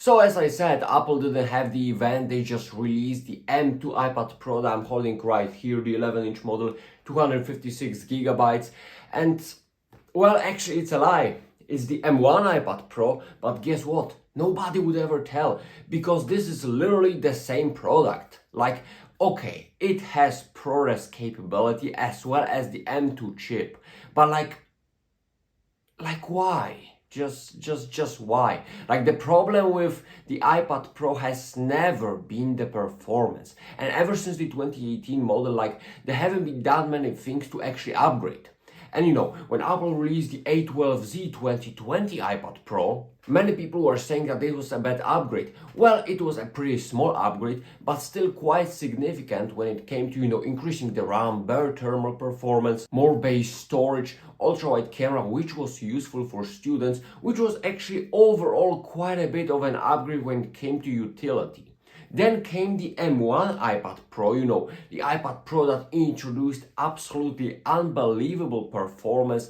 So as I said, Apple didn't have the event, they just released the M2 iPad Pro that I'm holding right here, the 11-inch model, 256 gigabytes. And well, actually it's a lie. It's the M1 iPad Pro, but guess what? Nobody would ever tell, because this is literally the same product. Like, okay, it has ProRes capability as well as the M2 chip, but like why? Just why? Like, the problem with the iPad Pro has never been the performance, and ever since the 2018 model, like, there haven't been that many things to actually upgrade. And you know, when Apple released the A12Z 2020 iPad Pro, many people were saying that it was a bad upgrade. Well, it was a pretty small upgrade, but still quite significant when it came to, you know, increasing the RAM, better thermal performance, more base storage, ultra-wide camera, which was useful for students, which was actually overall quite a bit of an upgrade when it came to utility. Then came the M1 iPad Pro, you know, the iPad Pro that introduced absolutely unbelievable performance,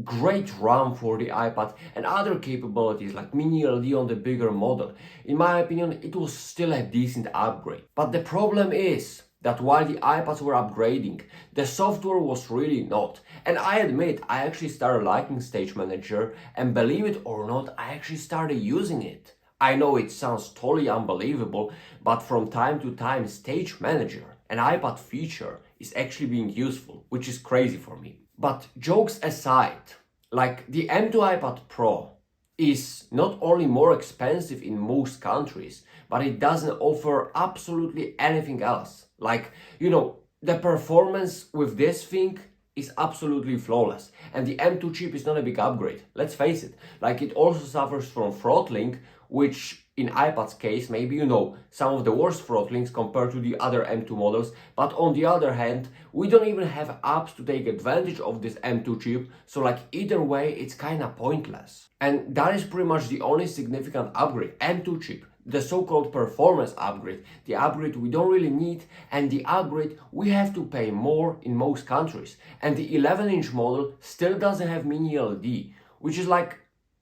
great RAM for the iPad, and other capabilities like mini LED on the bigger model. In my opinion, it was still a decent upgrade. But the problem is that while the iPads were upgrading, the software was really not. And I admit, I actually started liking Stage Manager, and believe it or not, I actually started using it. I know it sounds totally unbelievable, but from time to time, Stage Manager, an iPad feature, is actually being useful, which is crazy for me. But jokes aside, like, the M2 iPad Pro is not only more expensive in most countries, but it doesn't offer absolutely anything else. Like, you know, the performance with this thing is absolutely flawless, and the M2 chip is not a big upgrade, let's face it. Like, it also suffers from throttling, which in iPad's case, maybe, you know, some of the worst throttlings compared to the other M2 models, but on the other hand, we don't even have apps to take advantage of this M2 chip, so like, either way, it's kinda pointless. And that is pretty much the only significant upgrade, M2 chip, the so-called performance upgrade, the upgrade we don't really need, and the upgrade we have to pay more in most countries. And the 11-inch model still doesn't have mini LED, which is like,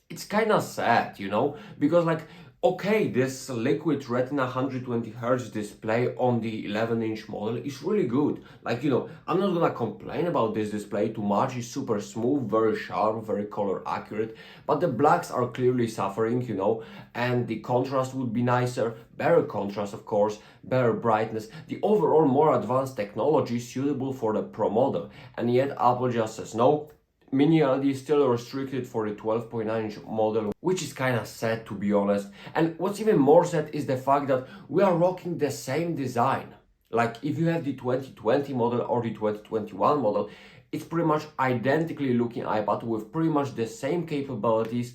it's kind of sad, you know, because like, okay, this liquid retina 120Hz display on the 11-inch model is really good. Like, you know, I'm not gonna complain about this display too much. It's super smooth, very sharp, very color accurate, but the blacks are clearly suffering, you know, and the contrast would be nicer, better contrast of course, better brightness, the overall more advanced technology suitable for the Pro model, and yet Apple just says no. Mini LED is still restricted for the 12.9-inch model, which is kinda sad, to be honest. And what's even more sad is the fact that we are rocking the same design. Like, if you have the 2020 model or the 2021 model, it's pretty much identically looking iPad with pretty much the same capabilities.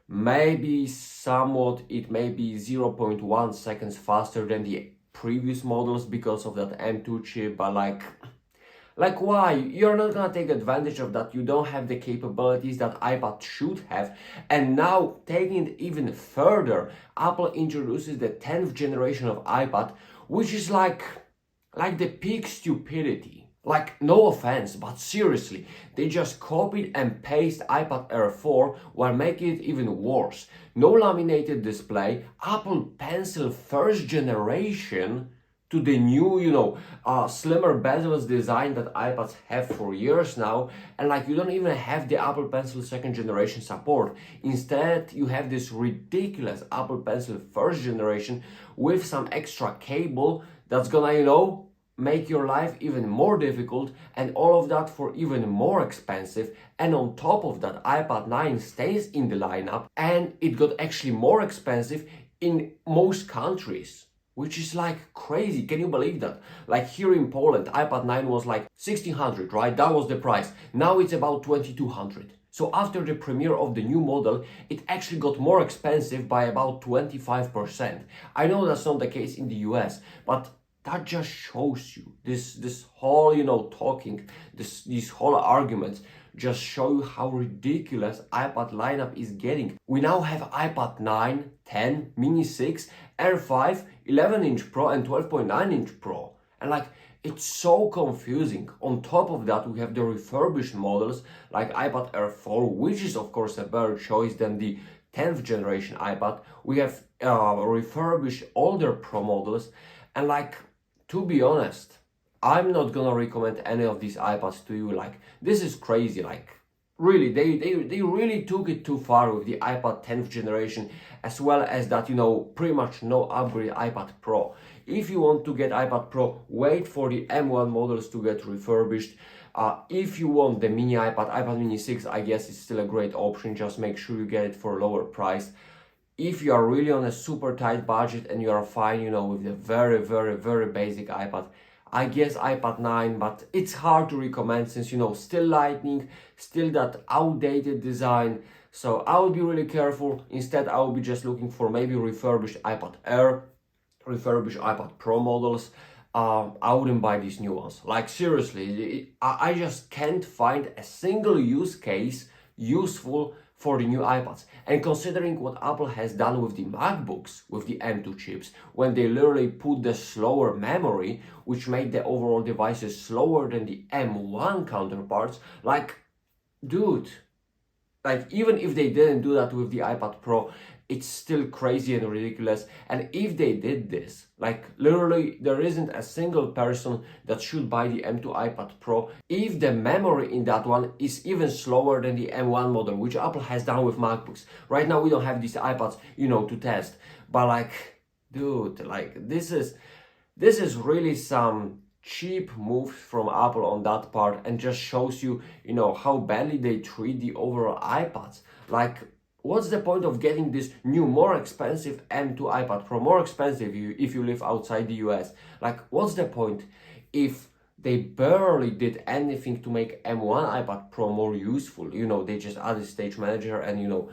Maybe somewhat, it may be 0.1 seconds faster than the previous models because of that M2 chip, but like, why? You're not gonna take advantage of that. You don't have the capabilities that iPad should have. And now, taking it even further, Apple introduces the 10th generation of iPad, which is like the peak stupidity. Like, no offense, but seriously, they just copied and pasted iPad Air 4 while making it even worse. No laminated display, Apple Pencil first generation, to the new, you know, slimmer bezels design that iPads have for years now, and like, you don't even have the Apple Pencil second generation support. Instead, you have this ridiculous Apple Pencil first generation with some extra cable that's gonna, you know, make your life even more difficult, and all of that for even more expensive. And on top of that, iPad 9 stays in the lineup, and it got actually more expensive in most countries, which is like crazy. Can you believe that? Like, here in Poland, iPad 9 was like 1600, right? That was the price. Now it's about 2200. So after the premiere of the new model, it actually got more expensive by about 25%. I know that's not the case in the US, but that just shows you this whole, you know, talking, these whole arguments just show you how ridiculous iPad lineup is getting. We now have iPad 9, 10, Mini 6, Air 5, 11-inch Pro and 12.9-inch Pro. And like, it's so confusing. On top of that, we have the refurbished models like iPad Air 4, which is of course a better choice than the 10th generation iPad. We have refurbish older Pro models. And like, to be honest, I'm not gonna recommend any of these iPads to you. Like, this is crazy. Like, really, they really took it too far with the iPad 10th generation, as well as that, pretty much no upgrade iPad Pro. If you want to get iPad Pro, wait for the M1 models to get refurbished. If you want the mini iPad mini 6, I guess it's still a great option. Just make sure you get it for a lower price. If you are really on a super tight budget and you are fine, with the very, very, very basic iPad, I guess iPad 9, but it's hard to recommend since, still Lightning, still that outdated design. So I will be really careful. Instead, I will be just looking for maybe refurbished iPad Air, refurbished iPad Pro models. I wouldn't buy these new ones. Like, seriously, I just can't find a single use case useful for the new iPads. And considering what Apple has done with the MacBooks, with the M2 chips, when they literally put the slower memory, which made the overall devices slower than the M1 counterparts, like, dude, like, even if they didn't do that with the iPad Pro, it's still crazy and ridiculous. And if they did this, like, literally there isn't a single person that should buy the M2 iPad Pro if the memory in that one is even slower than the M1 model, which Apple has done with MacBooks. Right now we don't have these iPads, to test, but like, dude, like, this is really some cheap moves from Apple on that part, and just shows you, how badly they treat the overall iPads. Like, what's the point of getting this new, more expensive M2 iPad Pro, more expensive if you live outside the US? Like, what's the point if they barely did anything to make M1 iPad Pro more useful? They just added Stage Manager and,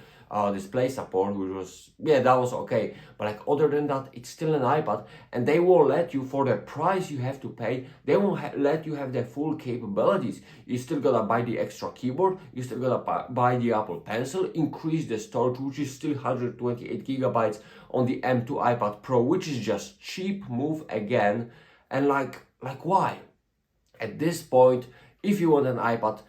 display support, which was, that was okay. But like, other than that, it's still an iPad, and they won't let you, for the price you have to pay, they won't let you have the full capabilities. You still gotta buy the extra keyboard, you still gotta buy the Apple Pencil, increase the storage, which is still 128 gigabytes on the M2 iPad Pro, which is just cheap move again. And like why? At this point, if you want an iPad,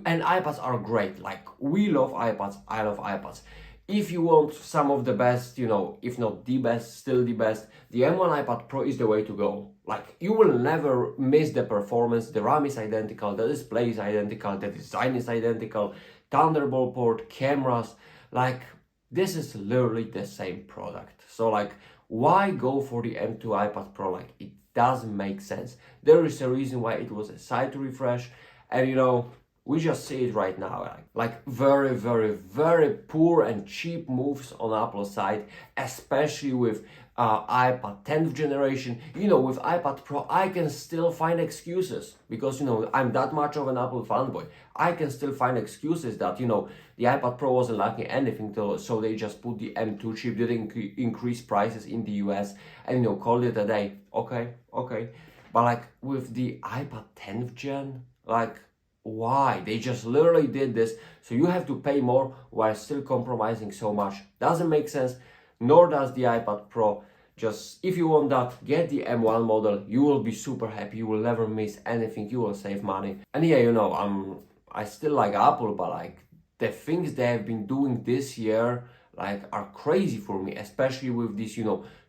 and iPads are great, like, we love iPads, I love iPads. If you want some of the best, if not the best, still the best, the M1 iPad Pro is the way to go. Like, you will never miss the performance. The RAM is identical, the display is identical, the design is identical, Thunderbolt port, cameras, like, this is literally the same product. So like, why go for the M2 iPad Pro? Like, it doesn't make sense. There is a reason why it was a site refresh, and we just see it right now. Like very, very, very poor and cheap moves on Apple's side, especially with iPad 10th generation. With iPad Pro, I can still find excuses because, I'm that much of an Apple fanboy. I can still find excuses that, the iPad Pro wasn't lacking anything, so they just put the M2 chip, didn't increase prices in the US, and, called it a day. Okay. But like, with the iPad 10th gen, like, why? They just literally did this, so you have to pay more while still compromising so much. Doesn't make sense, nor does the iPad Pro. Just, if you want that, get the M1 model. You will be super happy, you will never miss anything, you will save money. And I still like Apple, but like, the things they have been doing this year, like, are crazy for me, especially with these,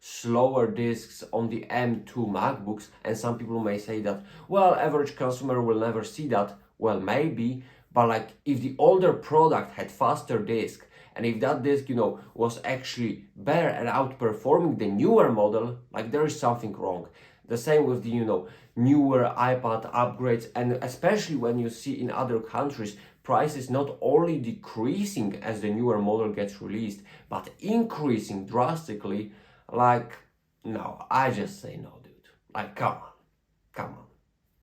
slower discs on the M2 MacBooks. And some people may say that, well, average consumer will never see that. Well, maybe, but like, if the older product had faster disk, and if that disk, was actually better and outperforming the newer model, like, there is something wrong. The same with the, newer iPad upgrades, and especially when you see in other countries, prices not only decreasing as the newer model gets released, but increasing drastically. Like, no, I just say no, dude. Like, come on.